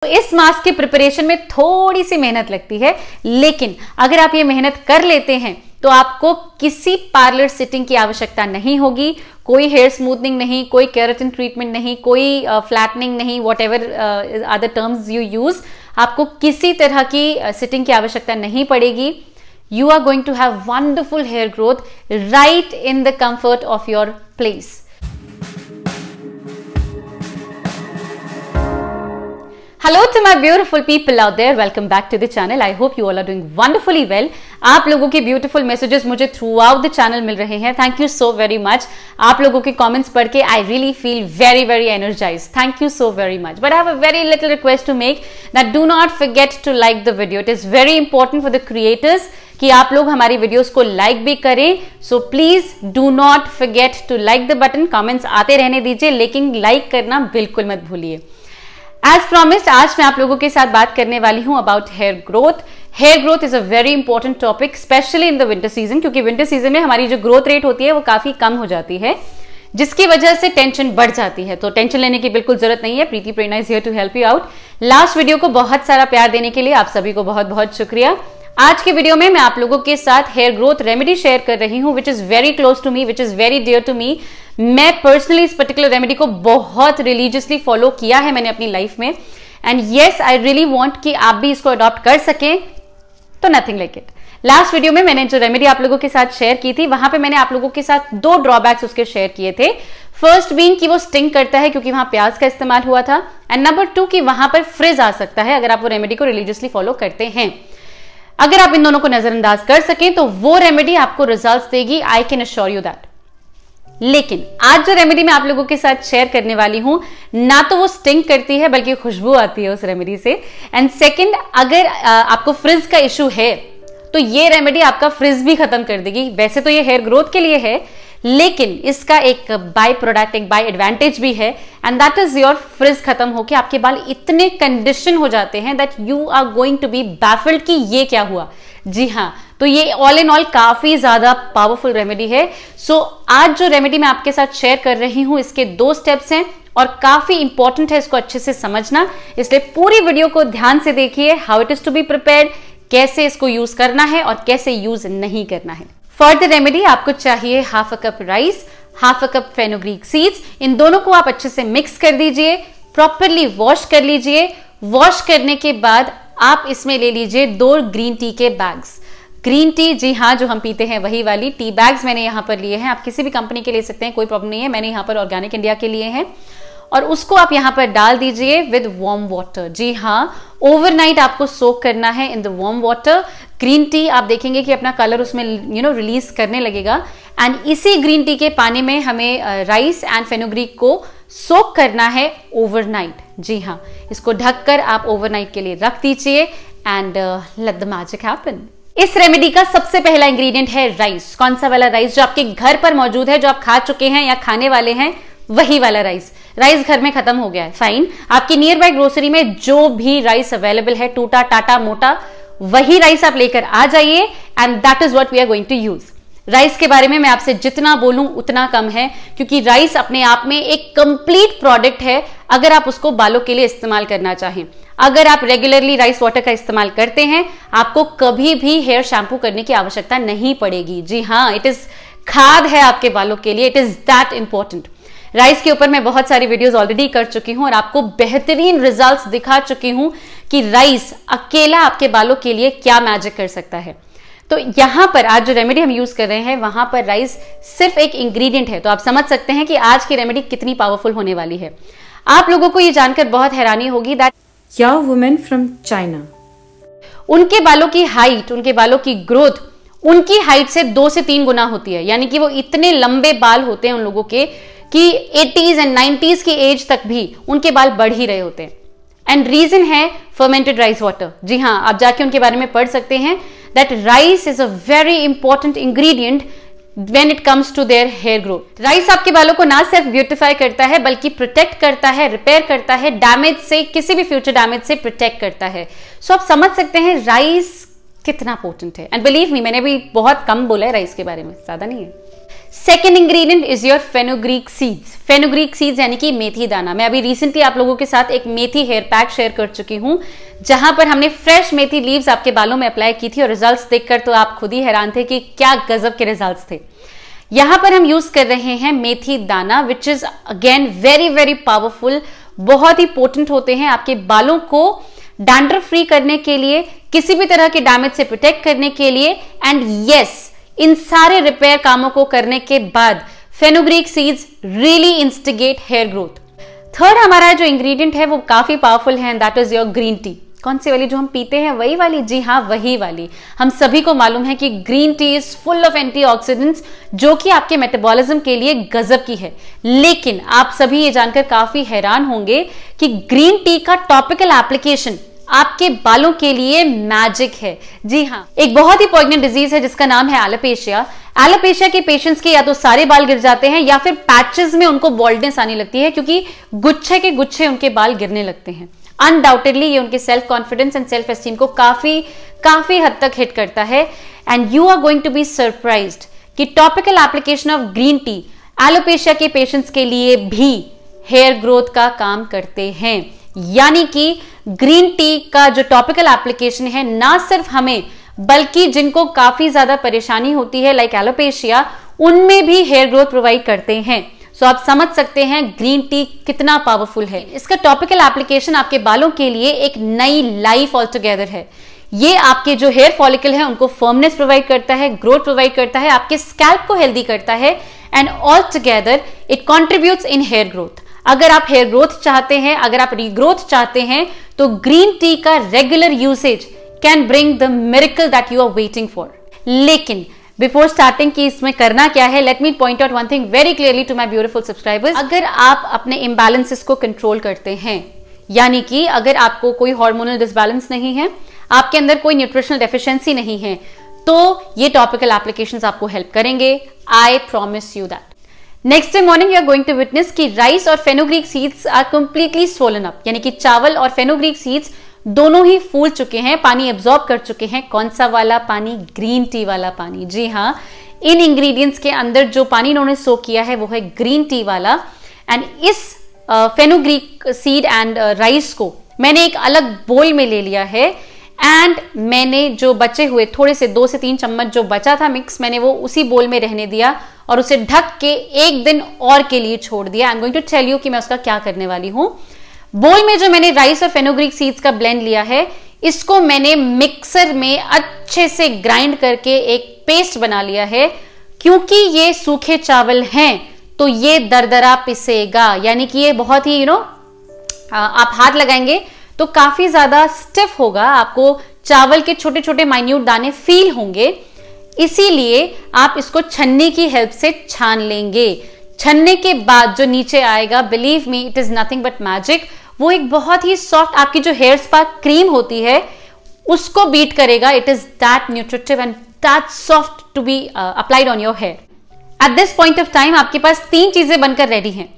तो इस मास्क की प्रिपरेशन में थोड़ी सी मेहनत लगती है, लेकिन अगर आप ये मेहनत कर लेते हैं तो आपको किसी पार्लर सिटिंग की आवश्यकता नहीं होगी, कोई हेयर स्मूथनिंग नहीं, कोई केराटिन ट्रीटमेंट नहीं, कोई फ्लैटनिंग नहीं, what ever other terms you use, आपको किसी तरह की सिटिंग की आवश्यकता नहीं पड़ेगी. You are going to have wonderful hair growth right in the comfort of your place. Hello to my beautiful people out there. Welcome back to the channel. I hope you all are doing wonderfully well. आप लोगों के beautiful messages मुझे throughout the channel मिल रहे हैं. Thank you so very much. आप लोगों के comments पढ़ के I really feel very energized. Thank you so very much. But I have a very little request to make that do not forget to like the video. It is very important for the creators कि आप लोग हमारी videos को like भी करें. So please do not forget to like the button. Comments आते रहने दीजिए, लेकिन लाइक करना बिल्कुल मत भूलिए. एज प्रॉमिस्ड, आज मैं आप लोगों के साथ बात करने वाली हूं about hair growth. Hair growth is a very important topic, specially in the winter season, क्योंकि विंटर सीजन में हमारी जो ग्रोथ रेट होती है वो काफी कम हो जाती है, जिसकी वजह से टेंशन बढ़ जाती है. तो टेंशन लेने की बिल्कुल जरूरत नहीं है. Preeti Prerna is here to help you out. Last video को बहुत सारा प्यार देने के लिए आप सभी को बहुत बहुत शुक्रिया. आज के वीडियो में मैं आप लोगों के साथ हेयर ग्रोथ रेमेडी शेयर कर रही हूं, which is very close to me, which is very dear to me. मैं पर्सनली इस पर्टिकुलर रेमेडी को बहुत रिलीजियसली फॉलो किया है मैंने अपनी लाइफ में, and yes I really want कि आप भी इसको अडॉप्ट कर सकें. तो nothing like it. Last video में मैंने जो रेमेडी आप लोगों के साथ शेयर की थी, वहां पे मैंने आप लोगों के साथ दो ड्रॉबैक्स उसके शेयर किए थे. फर्स्ट बीइंग कि वो स्टिंग करता है क्योंकि वहां प्याज का इस्तेमाल हुआ था, एंड नंबर 2 कि वहां पर फ्रिज आ सकता है अगर आप वो रेमेडी को रिलीजियसली फॉलो करते हैं. अगर आप इन दोनों को नजरअंदाज कर सकें तो वो रेमेडी आपको रिजल्ट्स देगी, I can assure you that. लेकिन आज जो रेमेडी मैं आप लोगों के साथ शेयर करने वाली हूं, ना तो वो स्टिंग करती है बल्कि खुशबू आती है उस रेमेडी से. एंड सेकंड, अगर आपको फ्रिज का इशू है तो ये रेमेडी आपका फ्रिज भी खत्म कर देगी. वैसे तो ये हेयर ग्रोथ के लिए है, लेकिन इसका एक बाय प्रोडक्ट, एक बाय एडवांटेज भी है, and that is your frizz खत्म होके आपके बाल इतने कंडीशन हो जाते हैं that you are going to be baffled कि ये क्या हुआ. जी हाँ, तो ये ऑल इन ऑल काफी ज्यादा पावरफुल रेमेडी है. सो आज जो रेमेडी मैं आपके साथ शेयर कर रही हूं, इसके 2 स्टेप्स हैं और काफी इंपॉर्टेंट है इसको अच्छे से समझना, इसलिए पूरी वीडियो को ध्यान से देखिए. How it is to be prepared, कैसे इसको यूज करना है और कैसे यूज नहीं करना है. फॉर द रेमेडी आपको चाहिए half a cup rice, half a cup fenugreek seeds. इन दोनों को आप अच्छे से मिक्स कर दीजिए, प्रॉपरली वॉश कर लीजिए. वॉश करने के बाद आप इसमें ले लीजिए 2 ग्रीन टी के बैग्स. ग्रीन टी, जी हाँ, जो हम पीते हैं वही वाली टी बैग्स मैंने यहाँ पर लिए हैं. आप किसी भी कंपनी के ले सकते हैं, कोई प्रॉब्लम नहीं है. मैंने यहाँ पर ऑर्गेनिक इंडिया के लिए हैं. और उसको आप यहाँ पर डाल दीजिए विद वार्म वाटर. जी हाँ, ओवरनाइट आपको सोक करना है in the warm water. Green tea आप देखेंगे कि अपना कलर उसमें रिलीज करने लगेगा, एंड इसी ग्रीन टी के पानी में हमें राइस एंड फेनुग्रीक को सोक करना है ओवरनाइट. जी हाँ, इसको ढककर आप ओवरनाइट के लिए रख दीजिए, and let the magic happen. इस रेमेडी का सबसे पहला इंग्रेडिएंट है राइस. कौन सा वाला राइस? जो आपके घर पर मौजूद है, जो आप खा चुके हैं या खाने वाले हैं, वही वाला राइस. राइस घर में खत्म हो गया है, फाइन. आपकी नियर बाय ग्रोसरी में जो भी राइस अवेलेबल है, टूटा टाटा मोटा, वही राइस आप लेकर आ जाइए, and that is what we are going to use. Rice के बारे में मैं आपसे जितना बोलूं उतना कम है, क्योंकि राइस अपने आप में एक कंप्लीट प्रोडक्ट है अगर आप उसको बालों के लिए इस्तेमाल करना चाहें. अगर आप रेगुलरली राइस वाटर का इस्तेमाल करते हैं, आपको कभी भी हेयर शैम्पू करने की आवश्यकता नहीं पड़ेगी. जी हाँ, इट इज खाद है आपके बालों के लिए. It is that important. Rice के ऊपर मैं बहुत सारी वीडियोस ऑलरेडी कर चुकी हूं और आपको बेहतरीन रिजल्ट्स दिखा चुकी हूं कि राइस अकेला आपके बालों के लिए क्या मैजिक कर सकता है. तो यहां पर आज जो रेमेडी हम यूज कर रहे हैं, वहां पर राइस सिर्फ एक इंग्रेडिएंट है. तो आप समझ सकते हैं कि आज की रेमेडी कितनी पावरफुल होने वाली है. आप लोगों को ये जानकर बहुत हैरानी होगी that young women from China, उनके बालों की हाइट, उनके बालों की ग्रोथ उनकी हाइट से 2 से 3 गुना होती है. यानी कि वो इतने लंबे बाल होते हैं उन लोगों के कि 80s एंड 90s की एज तक भी उनके बाल बढ़ ही रहे होते हैं. एंड रीजन है फर्मेंटेड राइस वाटर. जी हाँ, आप जाके उनके बारे में पढ़ सकते हैं that rice is a very important ingredient when it comes to their hair growth. Rice आपके बालों को ना सिर्फ ब्यूटिफाई करता है बल्कि प्रोटेक्ट करता है, रिपेयर करता है, डैमेज से, किसी भी फ्यूचर डैमेज से प्रोटेक्ट करता है. सो आप समझ सकते हैं राइस कितना पोटेंट है. एंड बिलीव मी, मैंने भी बहुत कम बोला है राइस के बारे में, ज्यादा नहीं है. Second ingredient is your fenugreek seeds. Fenugreek seeds यानी कि मेथी दाना। मैं अभी रिसेंटली आप लोगों के साथ एक मेथी हेयर पैक शेयर कर चुकी हूं, जहां पर हमने फ्रेश मेथी लीव्स आपके बालों में अप्लाई की थी और रिजल्ट्स देखकर तो आप खुद ही हैरान थे कि क्या गजब के रिजल्ट्स थे। यहां पर हम यूज कर रहे हैं मेथी दाना, which is again very very powerful, बहुत ही पोटेंट होते हैं आपके बालों को डैंड्रफ फ्री करने के लिए, किसी भी तरह के डैमेज से प्रोटेक्ट करने के लिए। एंड यस, इन सारे रिपेयर कामों को करने के बाद fenugreek seeds really instigate hair growth. Third हमारा जो इंग्रेडिएंट है वो काफी पावरफुल है, that is your green tea. कौन सी वाली जो हम पीते हैं, वही वाली? जी हाँ, वही वाली। हम सभी को मालूम है कि green tea is full of antioxidants, जो कि आपके मेटाबॉलिज्म के लिए गजब की है। लेकिन आप सभी ये जानकर काफी हैरान होंगे कि ग्रीन टी का टॉपिकल एप्लीकेशन आपके बालों के लिए मैजिक है। जी हाँ, एक बहुत ही पॉइजनस डिजीज है जिसका नाम है एलोपेशिया। एलोपेशिया के पेशेंट्स के या तो सारे बाल गिर जाते हैं या फिर पैचेस में उनको बॉल्डनेस आने लगती है, क्योंकि गुच्छे के गुच्छे उनके बाल गिरने लगते हैं। अनडाउटेडली ये उनके self confidence and self esteem को काफी हद तक हिट करता है। And you are going to be surprised कि topical application of green tea alopecia के पेशेंट्स के लिए भी हेयर ग्रोथ का काम करते हैं। यानी कि ग्रीन टी का जो टॉपिकल एप्लीकेशन है, ना सिर्फ हमें बल्कि जिनको काफी ज्यादा परेशानी होती है लाइक एलोपेशिया, उनमें भी हेयर ग्रोथ प्रोवाइड करते हैं। सो आप समझ सकते हैं ग्रीन टी कितना पावरफुल है। इसका टॉपिकल एप्लीकेशन आपके बालों के लिए एक नई लाइफ ऑल टुगेदर है। ये आपके जो हेयर फॉलिकल है उनको फर्मनेस प्रोवाइड करता है, ग्रोथ प्रोवाइड करता है, आपके स्कैल्प को हेल्दी करता है, and all together it contributes in hair growth. अगर आप हेयर ग्रोथ चाहते हैं, अगर आप रीग्रोथ चाहते हैं, तो ग्रीन टी का regular usage can bring the miracle that you are waiting for. लेकिन बिफोर स्टार्टिंग कि इसमें करना क्या है, let me point out one thing very clearly to my beautiful subscribers. अगर आप अपने इम्बैलेंसेस को कंट्रोल करते हैं, यानी कि अगर आपको कोई हार्मोनल डिसबैलेंस नहीं है, आपके अंदर कोई न्यूट्रिशनल डेफिशिएंसी नहीं है, तो ये टॉपिकल एप्लीकेशंस आपको हेल्प करेंगे। I promise you that. Next day morning you are going to witness कि राइस और fenugreek seeds are completely swollen up, यानी कि चावल और फेनुग्रीक सीड्स दोनों ही फूल चुके हैं, पानी एब्जॉर्ब कर चुके हैं। कौन सा वाला पानी? ग्रीन टी वाला पानी। जी हाँ, इन इंग्रेडिएंट्स के अंदर जो पानी इन्होंने सोक किया है वो है ग्रीन टी वाला। एंड इस फेनुग्रीक सीड एंड राइस को मैंने एक अलग बोल में ले लिया है, एंड मैंने जो बचे हुए थोड़े से 2 से 3 चम्मच जो बचा था मिक्स, मैंने वो उसी बोल में रहने दिया और उसे ढक के 1 दिन और के लिए छोड़ दिया। I am going to tell you कि मैं उसका क्या करने वाली हूं। बोल में जो मैंने राइस और फेनुग्रीक सीड्स का ब्लेंड लिया है, इसको मैंने मिक्सर में अच्छे से ग्राइंड करके एक पेस्ट बना लिया है। क्योंकि ये सूखे चावल हैं तो ये दरदरा पिसेगा, यानी कि ये बहुत ही आप हाथ लगाएंगे तो काफी ज्यादा स्टिफ होगा, आपको चावल के छोटे छोटे माइन्यूट दाने फील होंगे। इसीलिए आप इसको छन्नी की हेल्प से छान लेंगे। छन्ने के बाद जो नीचे आएगा, believe me it is nothing but magic. वो एक बहुत ही सॉफ्ट आपकी जो हेयर स्पा क्रीम होती है उसको बीट करेगा। It is that nutritive and that soft to be applied on your hair. At this point of time आपके पास 3 चीजें बनकर रेडी हैं।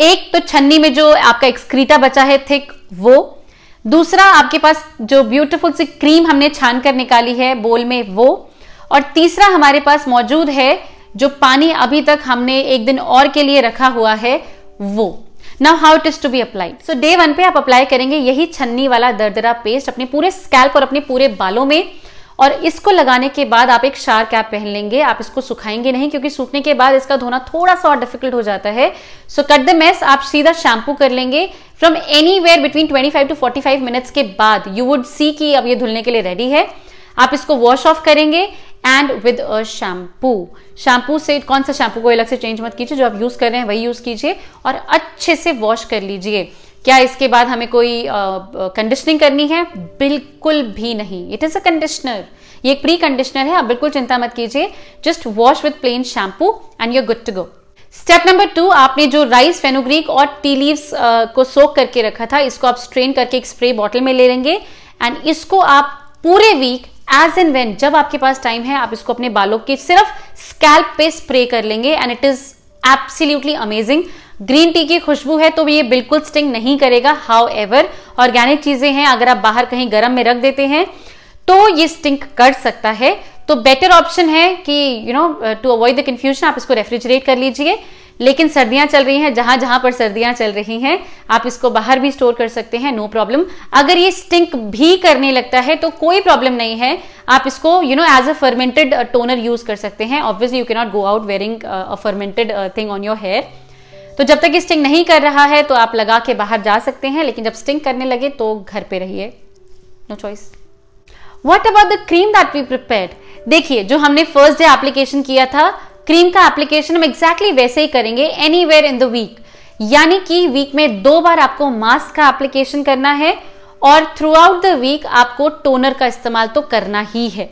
एक तो छन्नी में जो आपका एक्सक्रीटा बचा है थिक, वो। दूसरा आपके पास जो ब्यूटीफुल सी क्रीम हमने छान कर निकाली है बोल में, वो। और तीसरा हमारे पास मौजूद है जो पानी अभी तक हमने 1 दिन और के लिए रखा हुआ है, वो। Now how it is to be applied. So day 1 पे आप अप्लाई करेंगे यही छन्नी वाला दरदरा पेस्ट अपने पूरे स्कैल्प और अपने पूरे बालों में, और इसको लगाने के बाद आप एक शार कैप पहन लेंगे। आप इसको सुखाएंगे नहीं, क्योंकि सूखने के बाद इसका धोना थोड़ा सा और डिफिकल्ट हो जाता है। सो कट द मेस, आप सीधा शैम्पू कर लेंगे। From anywhere between 25 to 45 minutes के बाद यू वुड सी कि अब ये धुलने के लिए रेडी है। आप इसको वॉश ऑफ करेंगे and with a shampoo. Shampoo से, कौन सा शैम्पू को अलग से चेंज मत कीजिए, जो आप यूज कर रहे हैं वही यूज कीजिए और अच्छे से वॉश कर लीजिए। क्या इसके बाद हमें कोई कंडीशनिंग करनी है? बिल्कुल भी नहीं। इट इज अ कंडीशनर, ये एक प्री कंडीशनर है, आप बिल्कुल चिंता मत कीजिए। Just wash with plain shampoo and you are good to go. Step number 2, आपने जो राइस, फेनुग्रीक और टी लीव्स को सोक करके रखा था, इसको आप स्ट्रेन करके एक स्प्रे बॉटल में ले लेंगे एंड इसको आप पूरे वीक एज एंड व्हेन जब आपके पास टाइम है आप इसको अपने बालों के सिर्फ स्कैल्प पे स्प्रे कर लेंगे and it is absolutely amazing. Green tea की खुशबू है तो ये बिल्कुल स्टिंग नहीं करेगा। हाउएवर ऑर्गेनिक चीजें हैं, अगर आप बाहर कहीं गर्म में रख देते हैं तो ये स्टिंक कर सकता है। तो तो बेटर ऑप्शन है कि टू अवॉइड द कंफ्यूजन आप इसको रेफ्रिजरेट कर लीजिए। लेकिन सर्दियां चल रही हैं, जहां जहां पर सर्दियां चल रही हैं आप इसको बाहर भी स्टोर कर सकते हैं, नो प्रॉब्लम। अगर ये स्टिंक भी करने लगता है तो कोई प्रॉब्लम नहीं है, आप इसको as a fermented toner use कर सकते हैं। Obviously you can not go out wearing a fermented thing on your hair. तो जब तक स्टिंग नहीं कर रहा है तो आप लगा के बाहर जा सकते हैं, लेकिन जब स्टिंग करने लगे तो घर पे रहिए, no choice. What about the cream that we prepared? देखिए, जो हमने फर्स्ट डे एप्लीकेशन किया था, क्रीम का एप्लीकेशन हम एग्जैक्टली वैसे ही करेंगे एनीवेयर इन द वीक, यानी कि वीक में 2 बार आपको मास्क का एप्लीकेशन करना है और थ्रू आउट द वीक आपको टोनर का इस्तेमाल तो करना ही है।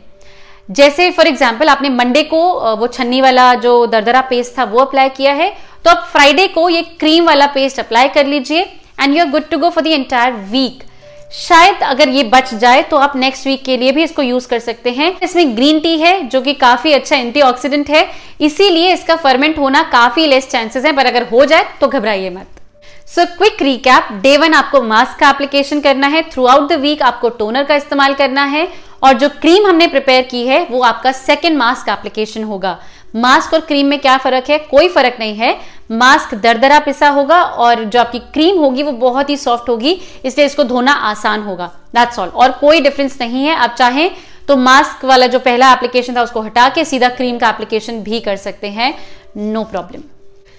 जैसे फॉर एग्जाम्पल आपने मंडे को वो छन्नी वाला जो दरदरा पेस्ट था वो अप्लाई किया है, तो आप फ्राइडे को ये क्रीम वाला पेस्ट अप्लाई कर लीजिए and you are good to go for the entire week. शायद अगर ये बच जाए तो आप नेक्स्ट वीक के लिए भी इसको यूज कर सकते हैं। इसमें ग्रीन टी है जो कि काफी अच्छा एंटीऑक्सीडेंट है, इसीलिए इसका फर्मेंट होना काफी लेस चांसेस है, पर अगर हो जाए तो घबराइए मत। सो क्विक रिकैप, डे 1 आपको मास्क का एप्लीकेशन करना है, थ्रू आउट द वीक आपको टोनर का इस्तेमाल करना है, और जो क्रीम हमने प्रिपेयर की है वो आपका सेकेंड मास्क एप्लीकेशन होगा। मास्क और क्रीम में क्या फर्क है? कोई फर्क नहीं है। मास्क दरदरा पिसा होगा और जो आपकी क्रीम होगी वो बहुत ही सॉफ्ट होगी, इसलिए इसको धोना आसान होगा, दैट्स ऑल। और कोई डिफरेंस नहीं है। आप चाहें तो मास्क वाला जो पहला एप्लीकेशन था उसको हटा के सीधा क्रीम का एप्लीकेशन भी कर सकते हैं, no problem.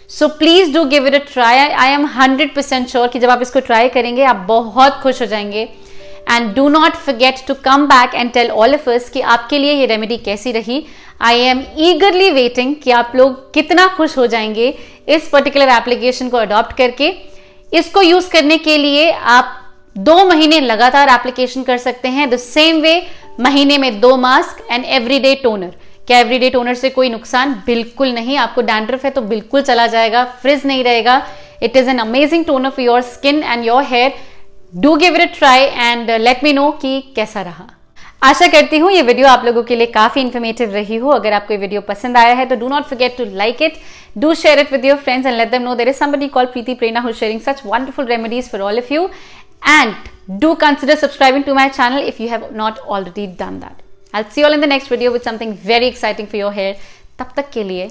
So please do give it a try. I am 100% sure कि जब आप इसको ट्राई करेंगे आप बहुत खुश हो जाएंगे। And do not forget to come back and tell all of us कि आपके लिए ये रेमेडी कैसी रही। आई एम ईगरली वेटिंग कि आप लोग कितना खुश हो जाएंगे इस पर्टिकुलर एप्लीकेशन को अडॉप्ट करके। इसको यूज करने के लिए आप 2 महीने लगातार एप्लीकेशन कर सकते हैं, द सेम वे महीने में 2 मास्क एंड एवरीडे टोनर। क्या एवरीडे टोनर से कोई नुकसान? बिल्कुल नहीं। आपको डैंड्रफ है तो बिल्कुल चला जाएगा, फ्रिज नहीं रहेगा। It is an amazing toner for your skin and your hair. Do give it a try and let me know कि कैसा रहा। आशा करती हूँ ये वीडियो आप लोगों के लिए काफी इन्फॉर्मेटिव रही हो। अगर आपको ये वीडियो पसंद आया है तो do not forget to like it, do share it with your friends and let them know there is somebody called Preeti Prerna who is sharing such wonderful remedies for all of you, and do consider subscribing to my channel if you have not already done that. I will see you all in the next video with something very exciting for your hair. तब तक के लिए